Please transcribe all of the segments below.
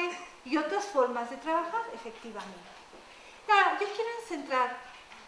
aprendizaje y otras formas de trabajar, efectivamente. Ahora, yo quiero centrar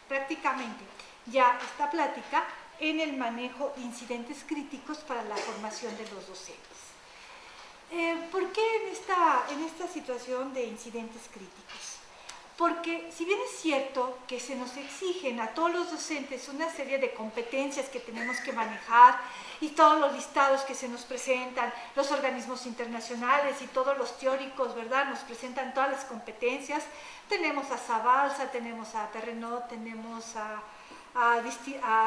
prácticamente ya esta plática en el manejo de incidentes críticos para la formación de los docentes. ¿Por qué en esta situación de incidentes críticos? Porque si bien es cierto que se nos exigen a todos los docentes una serie de competencias que tenemos que manejar y todos los listados que se nos presentan, los organismos internacionales y todos los teóricos, ¿verdad?, nos presentan todas las competencias. Tenemos a Zabalza, tenemos a Perrenot, tenemos a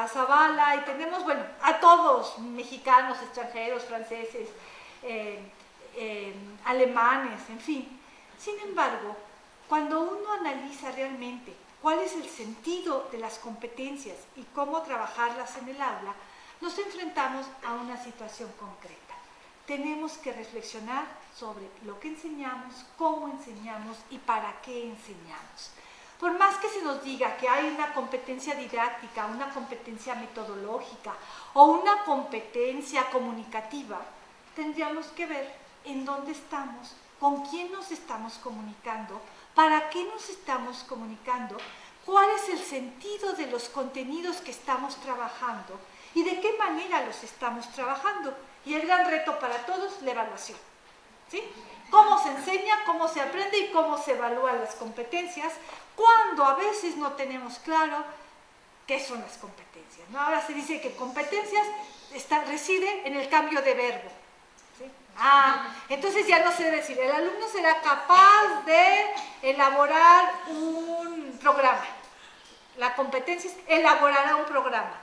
Zavala y tenemos, bueno, a todos, mexicanos, extranjeros, franceses, alemanes, en fin. Sin embargo, cuando uno analiza realmente cuál es el sentido de las competencias y cómo trabajarlas en el aula, nos enfrentamos a una situación concreta. Tenemos que reflexionar sobre lo que enseñamos, cómo enseñamos y para qué enseñamos. Por más que se nos diga que hay una competencia didáctica, una competencia metodológica o una competencia comunicativa, tendríamos que ver en dónde estamos, con quién nos estamos comunicando, para qué nos estamos comunicando, cuál es el sentido de los contenidos que estamos trabajando y de qué manera los estamos trabajando. Y el gran reto para todos, la evaluación, ¿sí? Cómo se enseña, cómo se aprende y cómo se evalúan las competencias, cuando a veces no tenemos claro qué son las competencias, ¿no? Ahora se dice que competencias reside en el cambio de verbo, ¿sí? Entonces ya no sé decir, el alumno será capaz de elaborar un programa. La competencia es elaborará un programa.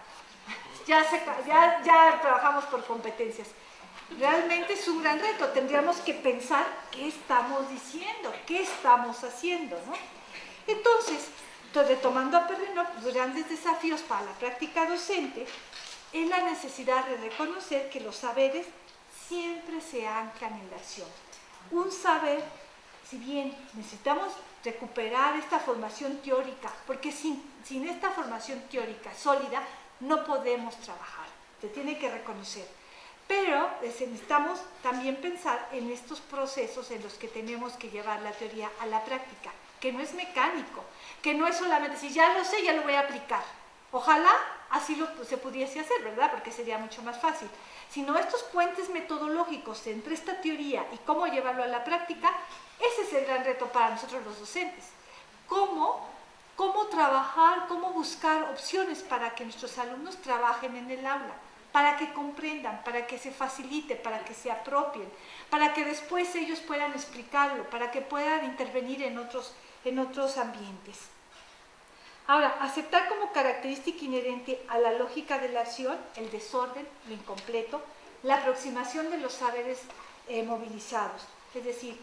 Ya trabajamos por competencias. Realmente es un gran reto. Tendríamos que pensar qué estamos diciendo, qué estamos haciendo, ¿no? Entonces, retomando a Perrenot, los grandes desafíos para la práctica docente es la necesidad de reconocer que los saberes siempre se anclan en la acción. Un saber, si bien necesitamos recuperar esta formación teórica, porque sin esta formación teórica sólida no podemos trabajar, se tiene que reconocer. Pero necesitamos también pensar en estos procesos en los que tenemos que llevar la teoría a la práctica, que no es mecánico, que no es solamente si ya lo sé, ya lo voy a aplicar. Ojalá así se pudiese hacer, ¿verdad? Porque sería mucho más fácil. Sino estos puentes metodológicos entre esta teoría y cómo llevarlo a la práctica, ese es el gran reto para nosotros los docentes. Cómo trabajar, cómo buscar opciones para que nuestros alumnos trabajen en el aula, para que comprendan, para que se facilite, para que se apropien, para que después ellos puedan explicarlo, para que puedan intervenir en otros ambientes. Ahora, aceptar como característica inherente a la lógica de la acción el desorden, lo incompleto, la aproximación de los saberes movilizados. Es decir,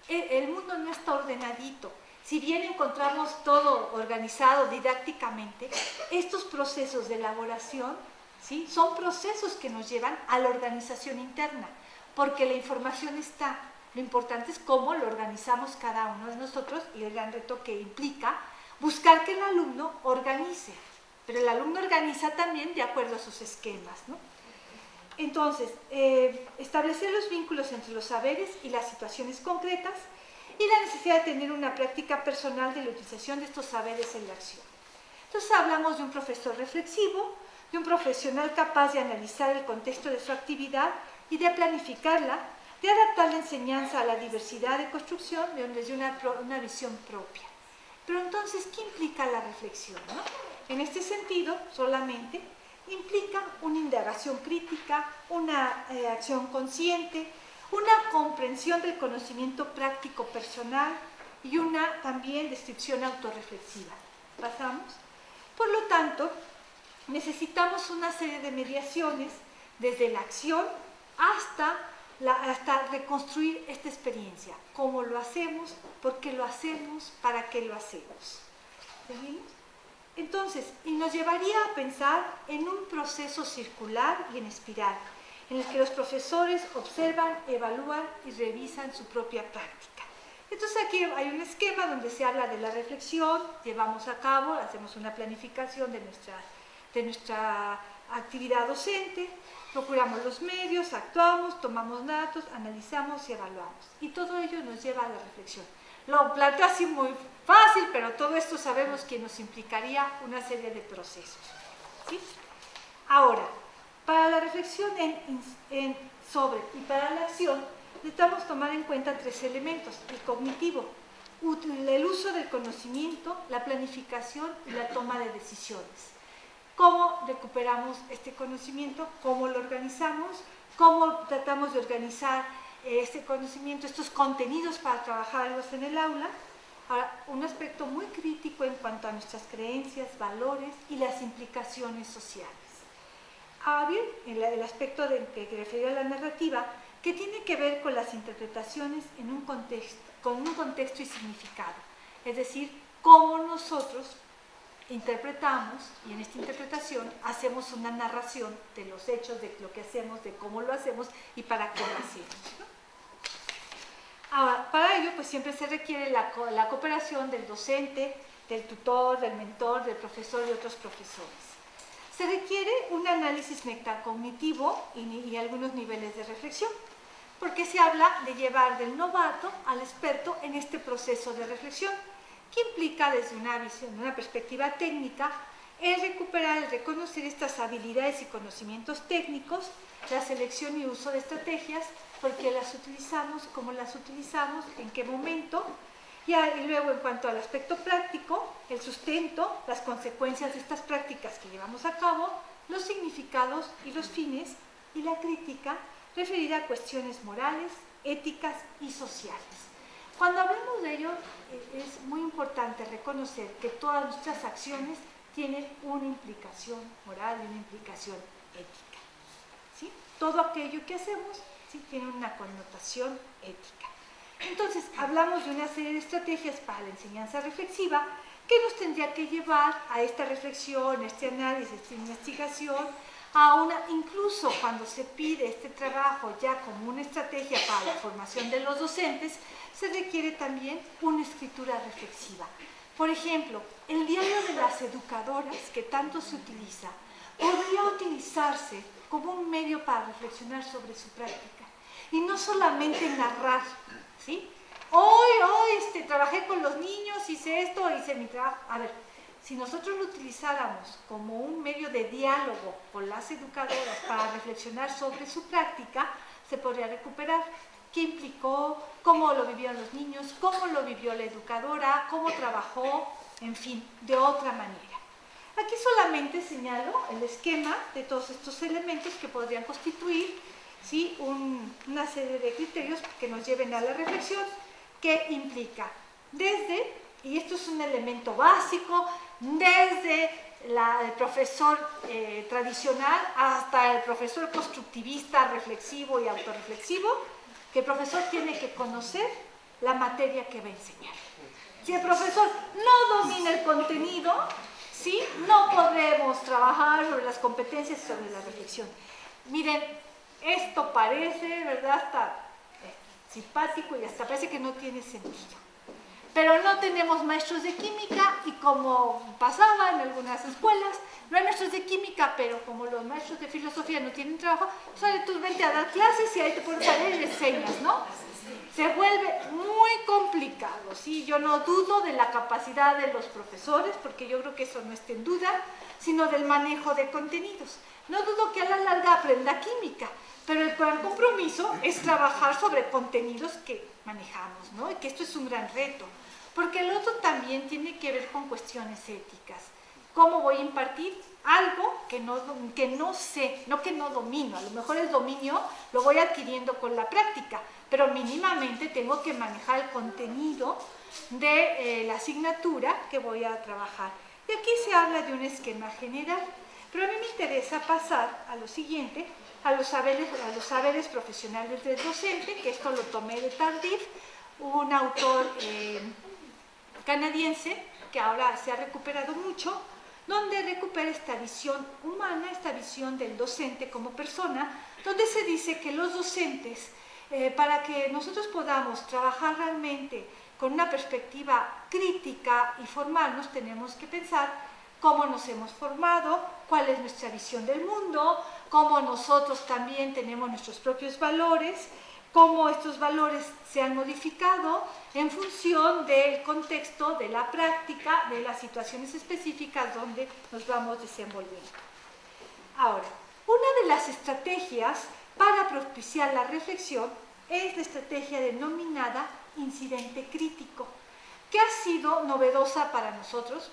el mundo no está ordenadito. Si bien encontramos todo organizado didácticamente, estos procesos de elaboración, ¿sí?, son procesos que nos llevan a la organización interna, porque la información está. Lo importante es cómo lo organizamos cada uno de nosotros y el gran reto que implica buscar que el alumno organice, pero el alumno organiza también de acuerdo a sus esquemas, ¿no? Entonces, establecer los vínculos entre los saberes y las situaciones concretas y la necesidad de tener una práctica personal de la utilización de estos saberes en la acción. Entonces hablamos de un profesor reflexivo, de un profesional capaz de analizar el contexto de su actividad y de planificarla, de adaptar la enseñanza a la diversidad de construcción desde una visión propia. Pero entonces, ¿qué implica la reflexión, no? En este sentido, solamente implica una indagación crítica, una acción consciente, una comprensión del conocimiento práctico personal y una también descripción autorreflexiva. ¿Pasamos? Por lo tanto, necesitamos una serie de mediaciones desde la acción hasta reconstruir esta experiencia. ¿Cómo lo hacemos? ¿Por qué lo hacemos? ¿Para qué lo hacemos? ¿Seguimos? Entonces, y nos llevaría a pensar en un proceso circular y en espiral, en el que los profesores observan, evalúan y revisan su propia práctica. Entonces aquí hay un esquema donde se habla de la reflexión, llevamos a cabo, hacemos una planificación de nuestra actividad docente, procuramos los medios, actuamos, tomamos datos, analizamos y evaluamos. Y todo ello nos lleva a la reflexión. Lo planteo así muy fácil, pero todo esto sabemos que nos implicaría una serie de procesos, ¿sí? Ahora, para la reflexión sobre y para la acción, necesitamos tomar en cuenta 3 elementos: el cognitivo, el uso del conocimiento, la planificación y la toma de decisiones. ¿Cómo recuperamos este conocimiento? ¿Cómo lo organizamos? ¿Cómo tratamos de organizar este conocimiento, estos contenidos para trabajarlos en el aula? Ahora, un aspecto muy crítico en cuanto a nuestras creencias, valores y las implicaciones sociales. Ahora bien, el aspecto que refiere a la narrativa, que tiene que ver con las interpretaciones en un contexto, con un contexto y significado. Es decir, cómo nosotros interpretamos, y en esta interpretación hacemos una narración de los hechos, de lo que hacemos, de cómo lo hacemos y para qué lo hacemos, ¿no? Ahora, para ello, pues siempre se requiere la cooperación del docente, del tutor, del mentor, del profesor y otros profesores. Se requiere un análisis metacognitivo y algunos niveles de reflexión, porque se habla de llevar del novato al experto en este proceso de reflexión, que implica desde una visión, una perspectiva técnica, el recuperar, el reconocer estas habilidades y conocimientos técnicos, la selección y uso de estrategias, porque las utilizamos, cómo las utilizamos, en qué momento, y luego en cuanto al aspecto práctico, el sustento, las consecuencias de estas prácticas que llevamos a cabo, los significados y los fines, y la crítica referida a cuestiones morales, éticas y sociales. Cuando hablamos de ello, es muy importante reconocer que todas nuestras acciones tienen una implicación moral y una implicación ética, ¿sí? Todo aquello que hacemos, ¿sí?, tiene una connotación ética. Entonces, hablamos de una serie de estrategias para la enseñanza reflexiva que nos tendría que llevar a esta reflexión, a este análisis, a esta investigación, incluso cuando se pide este trabajo ya como una estrategia para la formación de los docentes, se requiere también una escritura reflexiva. Por ejemplo, el diario de las educadoras, que tanto se utiliza, podría utilizarse como un medio para reflexionar sobre su práctica y no solamente narrar, ¿sí? Hoy trabajé con los niños, hice esto, hice mi trabajo. A ver, si nosotros lo utilizáramos como un medio de diálogo con las educadoras para reflexionar sobre su práctica, se podría recuperar qué implicó, cómo lo vivieron los niños, cómo lo vivió la educadora, cómo trabajó, en fin, de otra manera. Aquí solamente señalo el esquema de todos estos elementos que podrían constituir, ¿sí?, una serie de criterios que nos lleven a la reflexión, que implica desde, y esto es un elemento básico, desde el profesor tradicional hasta el profesor constructivista, reflexivo y autorreflexivo, que el profesor tiene que conocer la materia que va a enseñar. Si el profesor no domina el contenido, ¿sí?, no podremos trabajar sobre las competencias y sobre la reflexión. Miren, esto parece, ¿verdad?, hasta simpático y hasta parece que no tiene sentido. Pero no tenemos maestros de química y como pasaba en algunas escuelas, no hay maestros de química, pero como los maestros de filosofía no tienen trabajo, pues tú vente a dar clases y ahí te pones a leer y enseñas, ¿no? Se vuelve muy complicado, ¿sí? Yo no dudo de la capacidad de los profesores, porque yo creo que eso no está en duda, sino del manejo de contenidos. No dudo que a la larga aprenda química, pero el gran compromiso es trabajar sobre contenidos que manejamos, ¿no? Y que esto es un gran reto, porque el otro también tiene que ver con cuestiones éticas. ¿Cómo voy a impartir algo que no sé, no que no domino? A lo mejor el dominio lo voy adquiriendo con la práctica, pero mínimamente tengo que manejar el contenido de la asignatura que voy a trabajar. Y aquí se habla de un esquema general, pero a mí me interesa pasar a lo siguiente, a los saberes profesionales del docente, que esto lo tomé de Tardif, un autor canadiense que ahora se ha recuperado mucho, donde recupera esta visión humana, esta visión del docente como persona, donde se dice que los docentes, para que nosotros podamos trabajar realmente con una perspectiva crítica y formarnos, tenemos que pensar cómo nos hemos formado, cuál es nuestra visión del mundo, cómo nosotros también tenemos nuestros propios valores, cómo estos valores se han modificado en función del contexto, de la práctica, de las situaciones específicas donde nos vamos desenvolviendo. Ahora, una de las estrategias para propiciar la reflexión es la estrategia denominada incidente crítico, que ha sido novedosa para nosotros,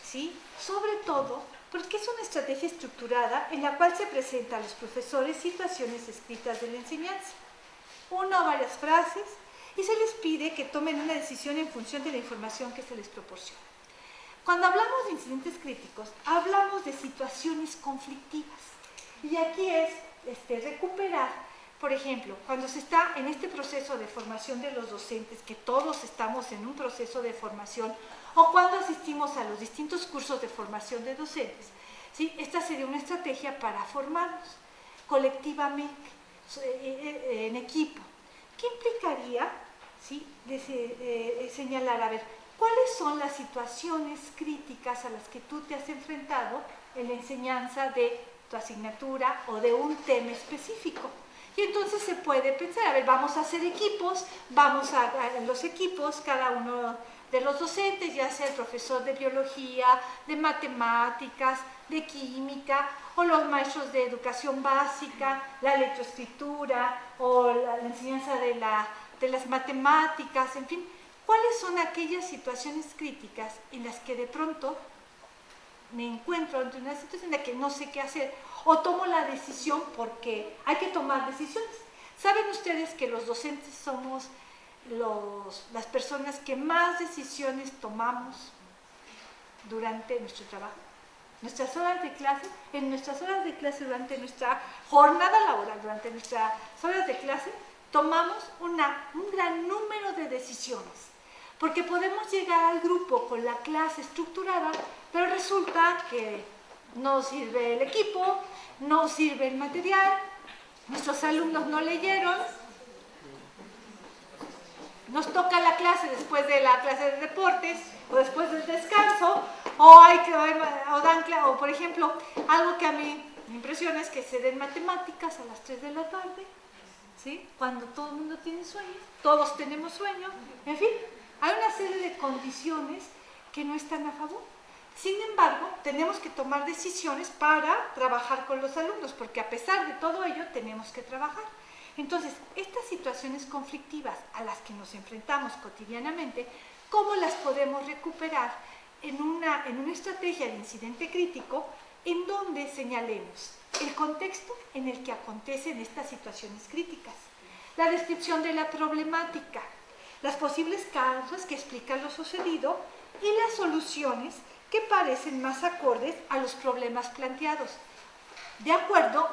¿sí? Sobre todo porque es una estrategia estructurada en la cual se presentan a los profesores situaciones escritas de la enseñanza, una o varias frases, y se les pide que tomen una decisión en función de la información que se les proporciona. Cuando hablamos de incidentes críticos, hablamos de situaciones conflictivas, y aquí es recuperar, por ejemplo, cuando se está en este proceso de formación de los docentes, que todos estamos en un proceso de formación, o cuando asistimos a los distintos cursos de formación de docentes, ¿sí? Esta sería una estrategia para formarnos colectivamente, en equipo. ¿Qué implicaría, ¿sí? Señalar, a ver, cuáles son las situaciones críticas a las que tú te has enfrentado en la enseñanza de tu asignatura o de un tema específico? Y entonces se puede pensar, a ver, vamos a hacer equipos, en los equipos, cada uno de los docentes, ya sea el profesor de biología, de matemáticas, de química, o los maestros de educación básica, la lectoescritura, o la enseñanza de las matemáticas, en fin, ¿cuáles son aquellas situaciones críticas en las que de pronto me encuentro ante una situación en la que no sé qué hacer, o tomo la decisión porque hay que tomar decisiones? ¿Saben ustedes que los docentes somos las personas que más decisiones tomamos durante nuestro trabajo? Nuestras horas de clase, en nuestras horas de clase, durante nuestra jornada laboral, durante nuestras horas de clase, tomamos un gran número de decisiones, porque podemos llegar al grupo con la clase estructurada, pero resulta que no sirve el equipo, no sirve el material, nuestros alumnos no leyeron, nos toca la clase después de la clase de deportes o después del descanso, o por ejemplo, algo que a mí me impresiona es que se den matemáticas a las 3 de la tarde, ¿sí? Cuando todo el mundo tiene sueño, todos tenemos sueño, en fin, hay una serie de condiciones que no están a favor. Sin embargo, tenemos que tomar decisiones para trabajar con los alumnos, porque a pesar de todo ello tenemos que trabajar. Entonces, estas situaciones conflictivas a las que nos enfrentamos cotidianamente, ¿cómo las podemos recuperar en una estrategia de incidente crítico en donde señalemos el contexto en el que acontecen estas situaciones críticas, la descripción de la problemática, las posibles causas que explican lo sucedido y las soluciones que parecen más acordes a los problemas planteados, de acuerdo